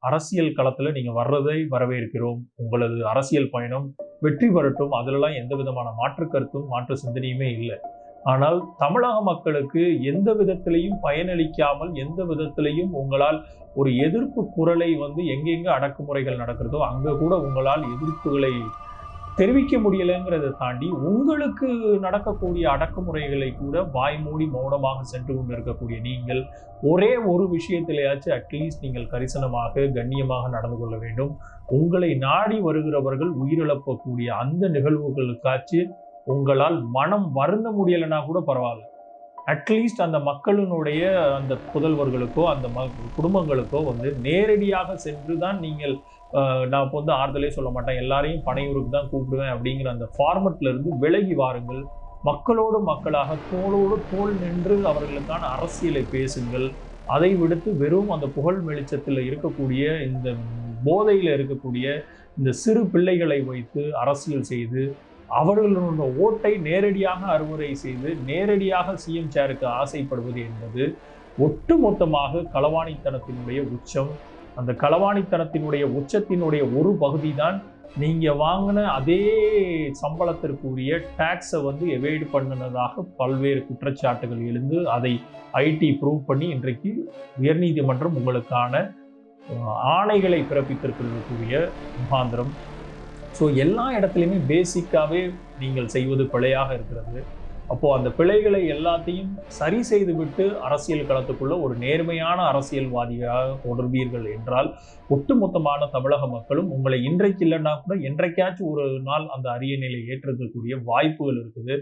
அரசியல் களத்துல நீங்க வர்றதை வரவேற்கிறோம். உங்களது அரசியல் பயணம் வெற்றி பெறட்டும். அதுலலாம் எந்த விதமான மாற்று கருத்தும் மாற்று சிந்தனையுமே இல்லை. ஆனால் தமிழக மக்களுக்கு எந்த விதத்திலையும் பயனளிக்காமல், எந்த விதத்திலையும் உங்களால் ஒரு எதிர்ப்பு குரலை எங்கெங்க அடக்குமுறைகள் நடக்கிறதோ அங்க கூட உங்களால் எதிர்ப்புகளை தெரிவிக்க முடியலைங்கிறத தாண்டி உங்களுக்கு நடக்கக்கூடிய அடக்குமுறைகளை கூட வாய் மூடி மௌனமாக சென்று கொண்டு இருக்கக்கூடிய நீங்கள் ஒரே ஒரு விஷயத்திலேயாச்சும் அட்லீஸ்ட் நீங்கள் கரிசனமாக கண்ணியமாக நடந்து கொள்ள வேண்டும். உங்களை நாடி வருகிறவர்கள் உயிரிழக்கக்கூடிய அந்த நிகழ்வுகளுக்காச்சு உங்களால் மனம் வருந்த முடியலைன்னா கூட பரவாயில்ல. அட்லீஸ்ட் அந்த மக்களினுடைய அந்த புதல்வர்களுக்கோ அந்த குடும்பங்களுக்கோ நேரடியாக சென்று தான் நீங்கள் நான் இப்போ ஆறுதலே சொல்ல மாட்டேன், எல்லாரையும் பனையூருக்கு தான் கூப்பிடுவேன் அப்படிங்கிற அந்த ஃபார்மெட்ல இருந்து விலகி வாருங்கள். மக்களோடு மக்களாக தோளோடு தோள் நின்று அவர்களுக்கான அரசியலை பேசுங்கள். அதை விடுத்து வெறும் அந்த புகழ் வெளிச்சத்தில் இருக்கக்கூடிய இந்த போதையில் இருக்கக்கூடிய இந்த சிறு பிள்ளைகளை வைத்து அரசியல் செய்து அவர்களுடைய ஓட்டை நேரடியாக அறுவடை செய்து நேரடியாக சிஎம் சேருக்கு ஆசைப்படுவது என்பது ஒட்டுமொத்தமாக களவாணித்தனத்தினுடைய உச்சம். அந்த களவாணித்தனத்தினுடைய உச்சத்தினுடைய ஒரு பகுதி தான் நீங்க வாங்கின அதே சம்பளத்திற்குரிய டாக்ஸை எவைட் பண்ணினதாக பல்வேறு குற்றச்சாட்டுகள் எழுந்து அதை ஐடி ப்ரூவ் பண்ணி இன்றைக்கு உயர்நீதிமன்றம் உங்களுக்கான ஆணைகளை பிறப்பித்திருக்கக்கூடிய முகாந்திரம். ஸோ எல்லா இடத்துலையுமே பேசிக்காகவே நீங்கள் செய்வது பிழையாக இருக்கிறது. அப்போது அந்த பிழைகளை எல்லாத்தையும் சரி செய்து விட்டு அரசியல் களத்துக்குள்ள ஒரு நேர்மையான அரசியல்வாதியாக தொடர்வீர்கள் என்றால் ஒட்டுமொத்தமான தமிழக மக்களும் உங்களை இன்றைக்கு இல்லைன்னா கூட என்றைக்காச்சும் ஒரு நாள் அந்த அரியணையை ஏற்றிருக்கக்கூடிய வாய்ப்புகள் இருக்குது.